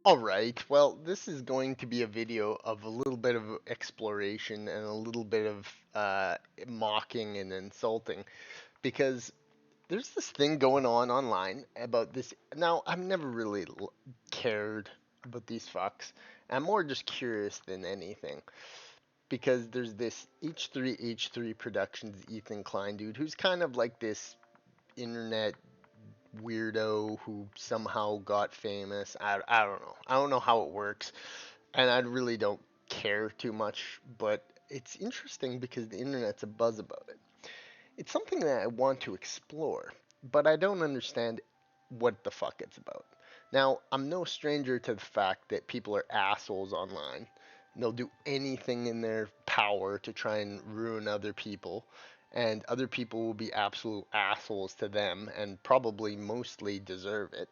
All right. Well, this is going to be a video of a little bit of exploration and a little bit of mocking and insulting because there's this thing going on online about this. Now, I've never really cared about these fucks. I'm more just curious than anything because there's this H3H3 Productions Ethan Klein dude who's kind of like this internet weirdo who somehow got famous. I don't know. I don't know how it works, and I really don't care too much, but it's interesting because the internet's a buzz about it. It's something that I want to explore, but I don't understand what the fuck it's about. Now, I'm no stranger to the fact that people are assholes online. They'll do anything in their power to try and ruin other people, and other people will be absolute assholes to them and probably mostly deserve it.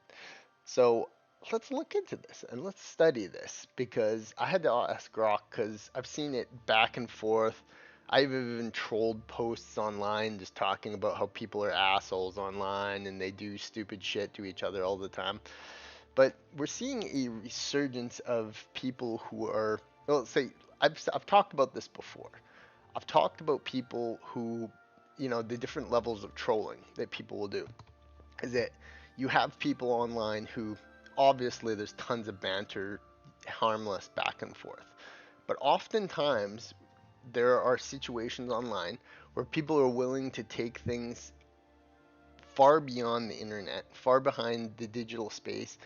So let's look into this and let's study this because I had to ask Grok because I've seen it back and forth. I've even trolled posts online just talking about how people are assholes online and they do stupid shit to each other all the time. But we're seeing a resurgence of people who are, well, say, I've talked about this before. I've talked about people who, the different levels of trolling that people will do. Is that you have people online who, obviously, there's tons of banter, harmless back and forth. But oftentimes, there are situations online where people are willing to take things far beyond the internet, far behind the digital space,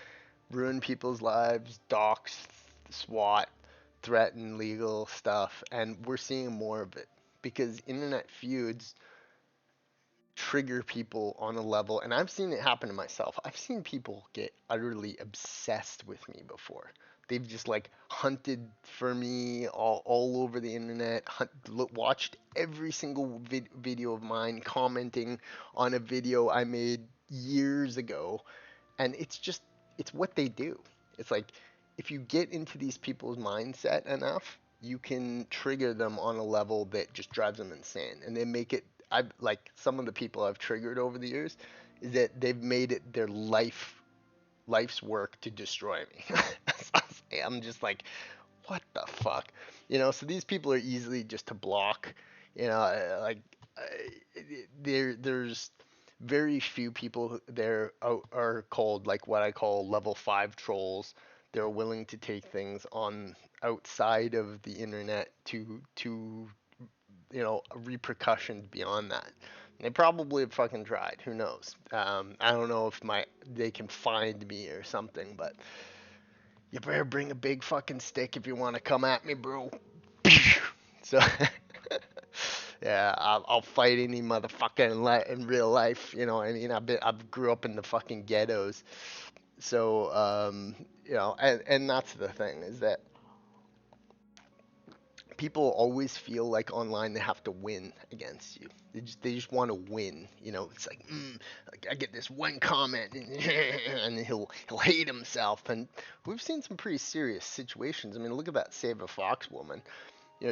ruin people's lives, dox, SWAT, threaten legal stuff, and we're seeing more of it because internet feuds trigger people on a level, and I've seen it happen to myself. I've seen people get utterly obsessed with me before. They've just like hunted for me all over the internet, watched every single video of mine, commenting on a video I made years ago, and it's what they do. It's like if you get into these people's mindset enough, you can trigger them on a level that just drives them insane, and they make it. I like some of the people I've triggered over the years is that they've made it their life's work to destroy me. I'm just like, what the fuck, So these people are easily just to block, like there's very few people there are called like what I call level 5 trolls. They're willing to take things on outside of the internet to repercussions beyond that. They probably have fucking tried. Who knows? I don't know if they can find me or something, but you better bring a big fucking stick if you want to come at me, bro. So yeah, I'll fight any motherfucker in real life. You know what I mean? I've grew up in the fucking ghettos, so and that's the thing is that people always feel like online they have to win against you. They just want to win. It's like I get this one comment and he'll hate himself. And we've seen some pretty serious situations. I mean, look at that Save a Fox woman.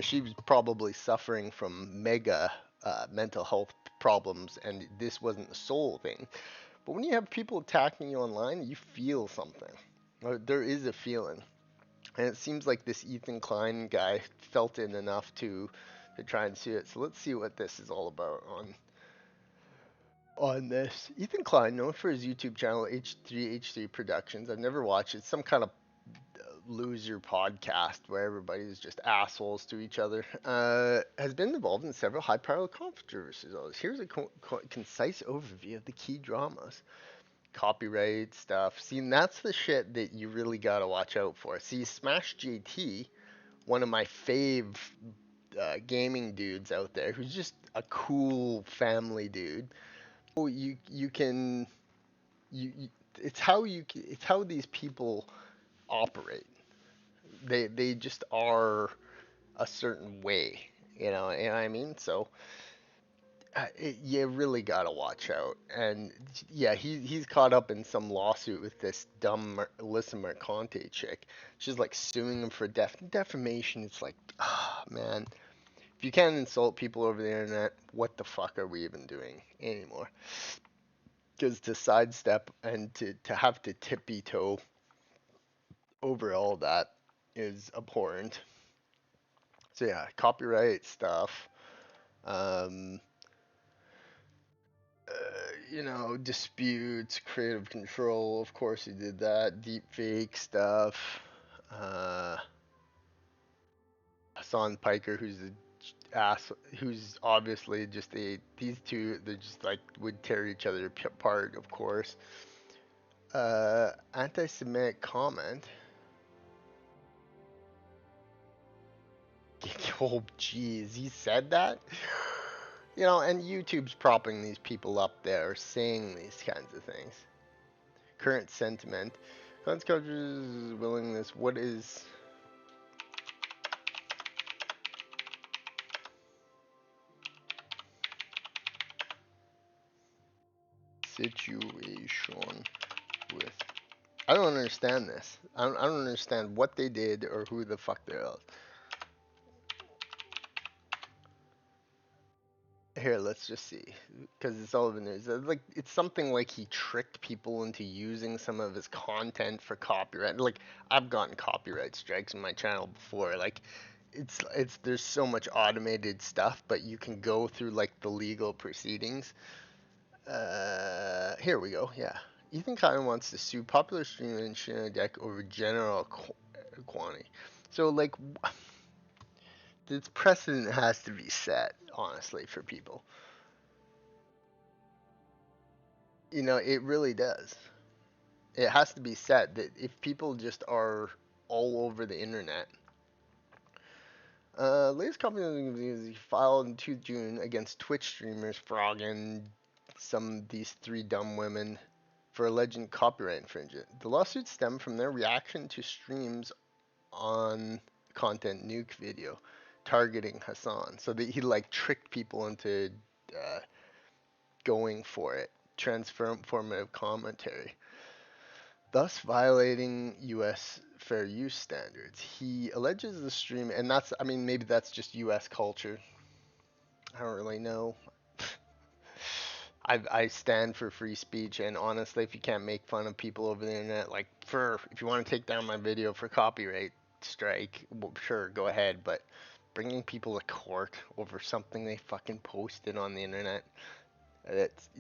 She was probably suffering from mega mental health problems, and this wasn't the sole thing. But when you have people attacking you online, you feel something. There is a feeling. And it seems like this Ethan Klein guy felt it enough to try and see it. So let's see what this is all about on this. Ethan Klein, known for his YouTube channel H3H3 Productions. I've never watched it. It's some kind of loser podcast where everybody's just assholes to each other. Has been involved in several high-profile controversies. Here's a concise overview of the key dramas. Copyright stuff. See, and that's the shit that you really gotta watch out for. See, Smash JT, one of my fave gaming dudes out there, who's just a cool family dude. Oh, you can you it's how these people operate. They just are a certain way, you know what I mean? So you really gotta watch out. And yeah, he's caught up in some lawsuit with this dumb Alyssa Mercante chick. She's like suing him for defamation. It's like, ah, man, if you can't insult people over the internet, what the fuck are we even doing anymore? Because to sidestep and to have to tippy toe overall, that is abhorrent. So yeah, copyright stuff. Um, disputes, creative control. Of course, he did that. Deep fake stuff. Uh, Hassan Piker, who's a ass, who's obviously just these two, they're just like would tear each other apart. Of course. Anti-Semitic comment. Oh, jeez, he said that? And YouTube's propping these people up there, saying these kinds of things. Current sentiment. Cons coaches' willingness. What is. Situation with. I don't understand this. I don't understand what they did or who the fuck they are. Here, let's just see, because it's all over the news. Like, it's something like he tricked people into using some of his content for copyright. Like, I've gotten copyright strikes on my channel before. Like, it's there's so much automated stuff, but you can go through like the legal proceedings. Here we go. Yeah, Ethan Klein wants to sue popular streamer and Shinra Deck over general quantity. So like, this precedent has to be set, honestly, for people. It really does. It has to be said that if people just are all over the internet. Latest company filed in 2 June against Twitch streamers Frogan, these 3 dumb women for alleged copyright infringement. The lawsuits stem from their reaction to streams on content nuke video targeting Hassan. So that he like tricked people into going for it. Transformative commentary, thus violating U.S. fair use standards. He alleges the stream, and maybe that's just U.S. culture. I don't really know. I stand for free speech, and honestly, if you can't make fun of people over the internet, like if you want to take down my video for copyright strike, well, sure, go ahead. But bringing people to court over something they fucking posted on the internet, that's,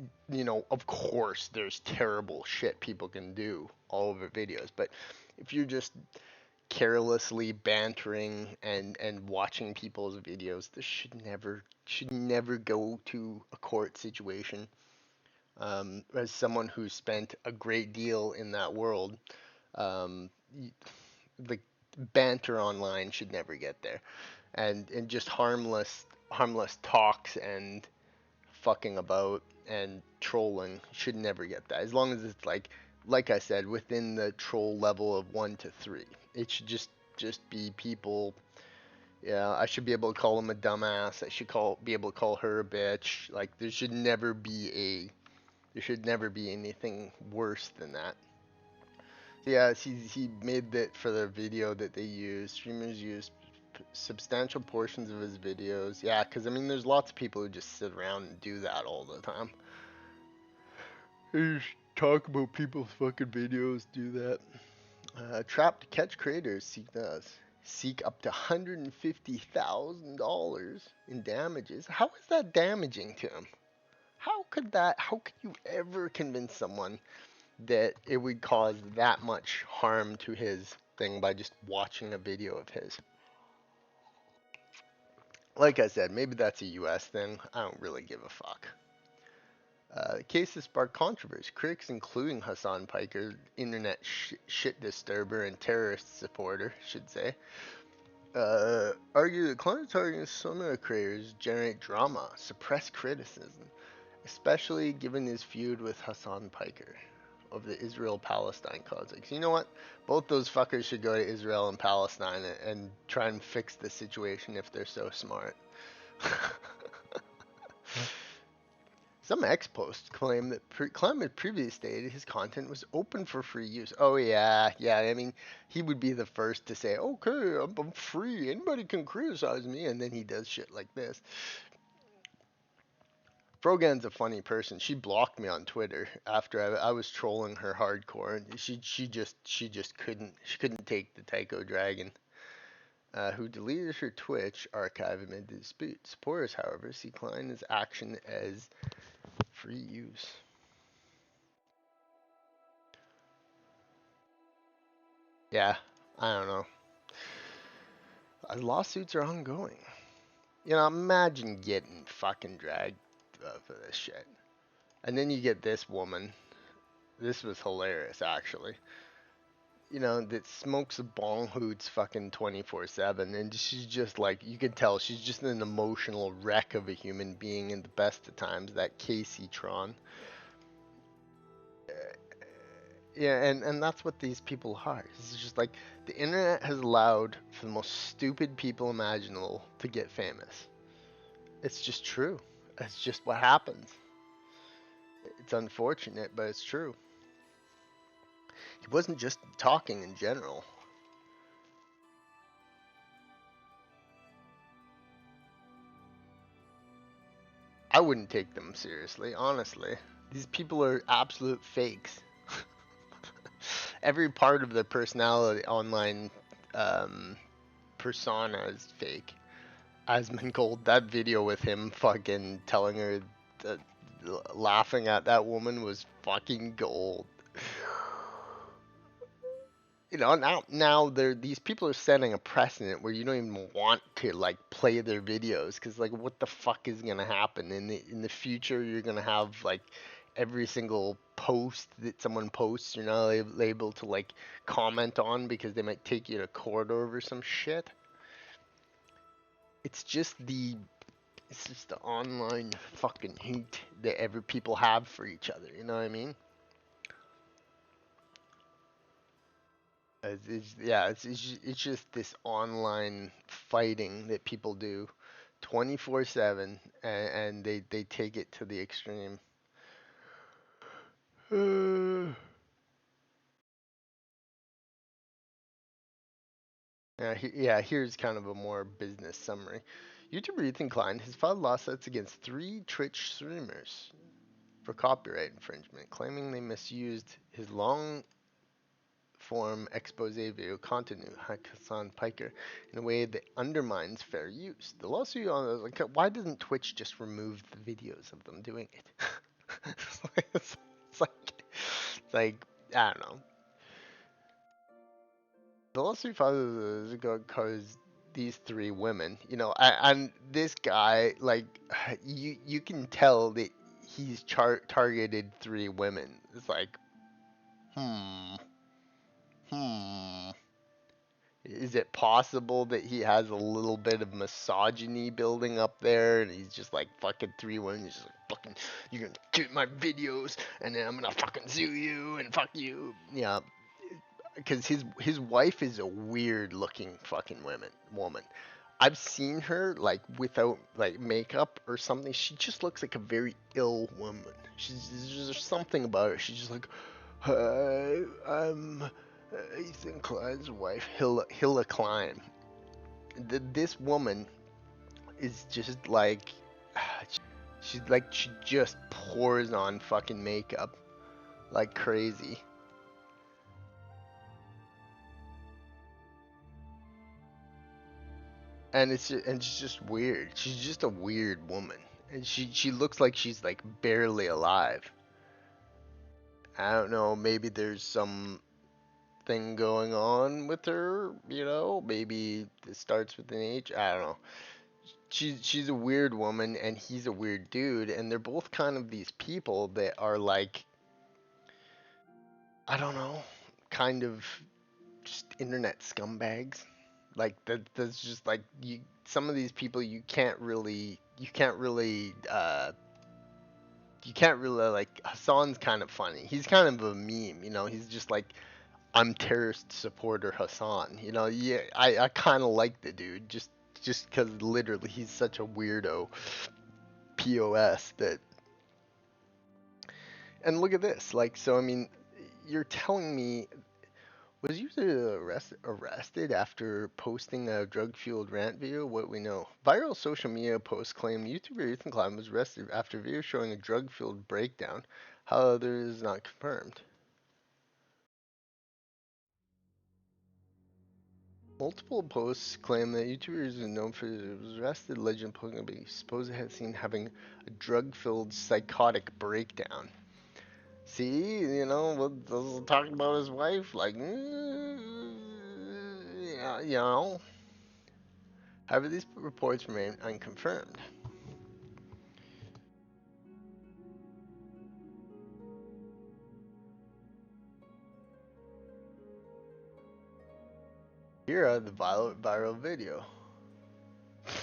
of course, there's terrible shit people can do all over videos, but if you're just carelessly bantering and watching people's videos, this should never go to a court situation. As someone who spent a great deal in that world, um, the banter online should never get there, and just harmless talks and fucking about and trolling should never get that. As long as it's like I said, within the troll level of 1 to 3. It should just be people. Yeah, I should be able to call him a dumbass. I should be able to call her a bitch. Like there should never be anything worse than that. Yeah, he made that for the video that they use. Streamers use substantial portions of his videos. Yeah, because there's lots of people who just sit around and do that all the time. They just talk about people's fucking videos, do that. Trapped to catch creators seek up to $150,000 in damages. How is that damaging to him? How could you ever convince someone that it would cause that much harm to his thing by just watching a video of his? Like I said, maybe that's a US thing. I don't really give a fuck. The case has sparked controversy. Critics, including Hassan Piker, internet shit disturber and terrorist supporter, should say, argue that Klein targeting similar creators generate drama, suppress criticism, especially given his feud with Hassan Piker of the Israel-Palestine conflict. You know what? Both those fuckers should go to Israel and Palestine and try and fix the situation if they're so smart. Some ex-posts claim that Klein had previously stated his content was open for free use. Oh yeah. He would be the first to say, "Okay, I'm free. Anybody can criticize me," and then he does shit like this. Frogan's a funny person. She blocked me on Twitter after I was trolling her hardcore. She just couldn't take the Tycho Dragon. Who deleted her Twitch archive amid the dispute. Supporters, however, see Klein's action as free use. Yeah, I don't know. Lawsuits are ongoing. Imagine getting fucking dragged for this shit. And then you get this woman. This was hilarious, actually. That smokes a bong hoots fucking 24/7, and she's just like, you could tell she's just an emotional wreck of a human being in the best of times. That Kaceytron. Yeah, and that's what these people are. It's just like the internet has allowed for the most stupid people imaginable to get famous. It's just true. It's just what happens. It's unfortunate, but it's true. He wasn't just talking in general. I wouldn't take them seriously, honestly. These people are absolute fakes. Every part of their personality, online persona, is fake. Asmongold, that video with him fucking telling her, that, laughing at that woman was fucking gold. Now these people are setting a precedent where you don't even want to like play their videos, because like what the fuck is gonna happen in the future? You're gonna have like every single post that someone posts, you're not able to like comment on because they might take you to court over some shit. It's just the online fucking hate that every people have for each other. You know what I mean? It's just this online fighting that people do 24/7, and they take it to the extreme. Here's kind of a more business summary. YouTuber Ethan Klein has filed lawsuits against 3 Twitch streamers for copyright infringement, claiming they misused his long form expose video content, Hassan Piker, in a way that undermines fair use. The lawsuit on like, why doesn't Twitch just remove the videos of them doing it? it's like I don't know. The lawsuit filed because these 3 women, and this guy, like, you can tell that he's targeted 3 women. It's like, hmm. Is it possible that he has a little bit of misogyny building up there, and he's just like fucking 3 women? He's just like, fucking, you're gonna get my videos, and then I'm gonna fucking sue you and fuck you. Yeah, because his wife is a weird looking fucking woman. I've seen her like without like makeup or something. She just looks like a very ill woman. There's something about her. She's just like, hi, I'm Ethan Klein's wife, Hilla Klein. This woman is just like, she just pours on fucking makeup like crazy. And it's just weird. She's just a weird woman, and she looks like she's like barely alive. I don't know. Maybe there's some thing going on with her. Maybe it starts with an H. I don't know. She's a weird woman, and he's a weird dude, and they're both kind of these people that are like, I don't know, kind of just internet scumbags. Like that's just like you. Some of these people you can't really like. Hassan's kind of funny. He's kind of a meme. He's just like, I'm terrorist supporter Hassan. Yeah, I kind of like the dude just because literally he's such a weirdo. POS that. And look at this. Like, so I mean, you're telling me Was user arrested after posting a drug-fueled rant video? What we know. Viral social media posts claim YouTuber Ethan Klein was arrested after video showing a drug-fueled breakdown. However, it is not confirmed. Multiple posts claim that YouTuber is known for was arrested. Legend posting be supposed to have seen having a drug-filled psychotic breakdown. See, was talking about his wife, like, yeah, However, these reports remain unconfirmed. Here are the viral video.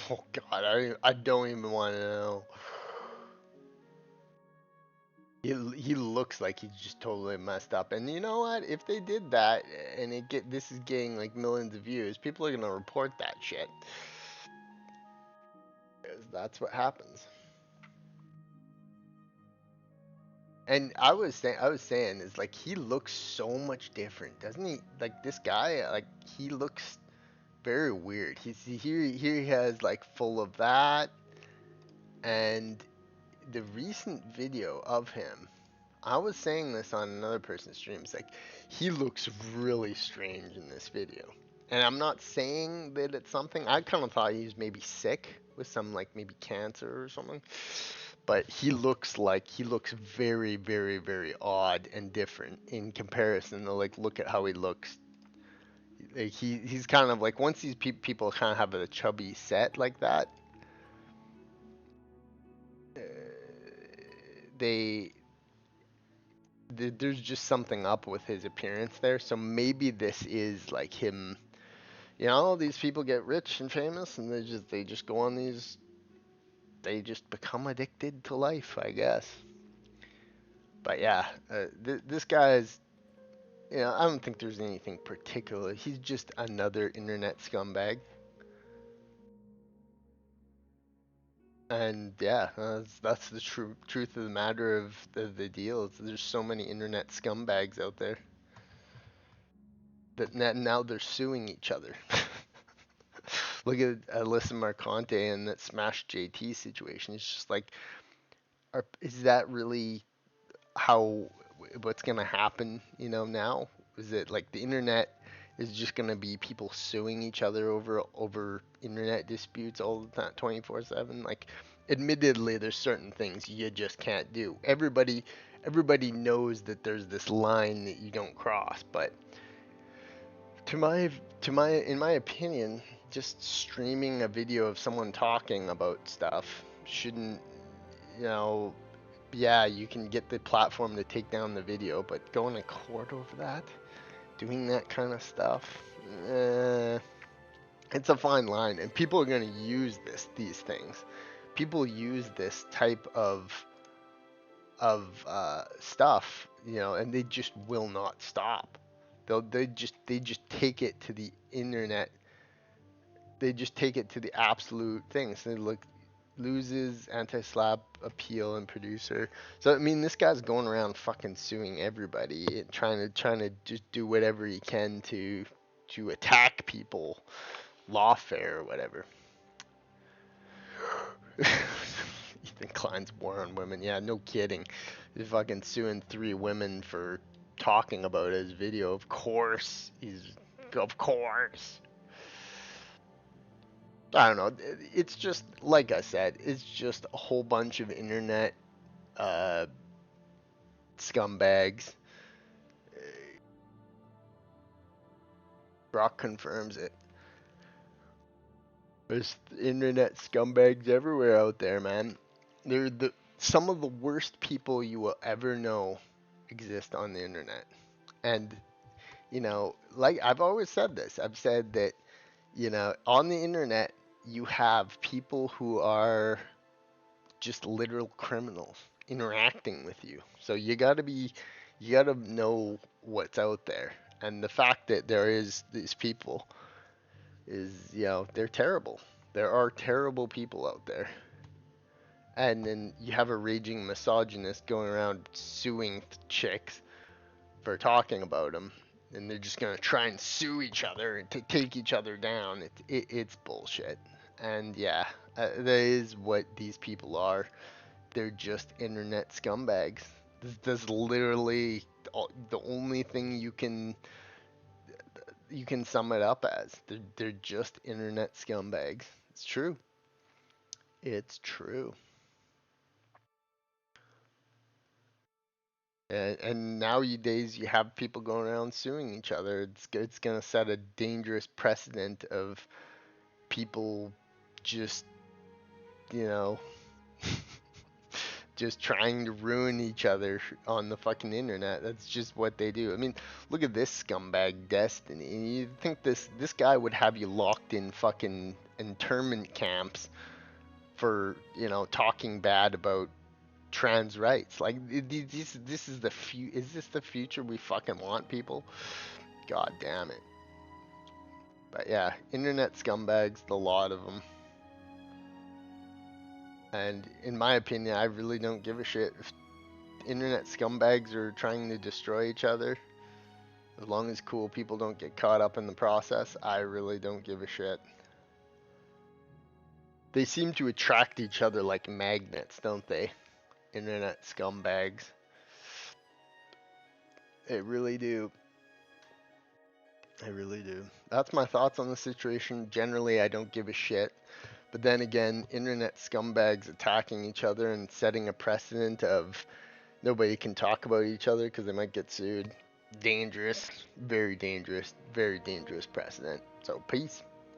Oh God, I don't even want to know. He looks like he's just totally messed up. And you know what? If they did that and this is getting like millions of views, people are gonna report that shit. 'Cause that's what happens. And I was saying is like he looks so much different, doesn't he? Like this guy, like he looks very weird. Here he has like full of that, and the recent video of him, I was saying this on another person's stream. It's like he looks really strange in this video. And I'm not saying that it's something. I kind of thought he was maybe sick with some like maybe cancer or something. But he looks very, very, very odd and different in comparison to like look at how he looks. Like he's kind of like once these people kind of have a chubby set like that, uh, they there's just something up with his appearance there. So maybe this is like him. These people get rich and famous, and they just go on these. They just become addicted to life, I guess. But yeah, this guy's. I don't think there's anything particular. He's just another internet scumbag. And yeah, that's the truth of the matter of the deal. There's so many internet scumbags out there that now they're suing each other. Look at Alyssa Marconte and that Smash JT situation. It's just like, is that really how what's gonna happen? Now is it like the internet is just gonna be people suing each other over internet disputes all the time, 24/7? Like, admittedly, there's certain things you just can't do. Everybody knows that there's this line that you don't cross, but to my in my opinion, just streaming a video of someone talking about stuff shouldn't, you know, yeah, you can get the platform to take down the video, but going to court over that, doing that kind of stuff, eh, it's a fine line, and people are going to use these things. People use this type of stuff, and they just will not stop. They just take it to the internet. They just take it to the absolute things. They look loses anti-slap appeal and producer. So I mean, this guy's going around fucking suing everybody, and trying to just do whatever he can to attack people, lawfare or whatever. Ethan Klein's war on women. Yeah, no kidding. He's fucking suing 3 women for talking about his video. Of course. I don't know. It's just like I said. It's just a whole bunch of internet uh, scumbags. Brock confirms it. There's internet scumbags everywhere out there, man. They're some of the worst people you will ever know exist on the internet. And like I've always said this. I've said that, on the internet you have people who are just literal criminals interacting with you. So you gotta know what's out there. And the fact that there is these people is, they're terrible. There are terrible people out there. And then you have a raging misogynist going around suing chicks for talking about them. and they're just gonna try and sue each other and to take each other down. It's bullshit. And yeah, that is what these people are. They're just internet scumbags. This literally the only thing you can sum it up as. They're just internet scumbags. It's true. It's true. And nowadays you have people going around suing each other. It's gonna set a dangerous precedent of people just, you know, just trying to ruin each other on the fucking internet. That's just what they do. I mean, look at this scumbag Destiny. You think this guy would have you locked in fucking internment camps for, talking bad about trans rights? Like this is is this the future we fucking want, people? God damn it. But yeah, internet scumbags, the lot of them. And in my opinion, I really don't give a shit if internet scumbags are trying to destroy each other. As long as cool people don't get caught up in the process, I really don't give a shit. They seem to attract each other like magnets, don't they? Internet scumbags. They really do. I really do. That's my thoughts on the situation. Generally, I don't give a shit. But then again, internet scumbags attacking each other and setting a precedent of nobody can talk about each other because they might get sued. Dangerous. Very dangerous. Very dangerous precedent. So, peace.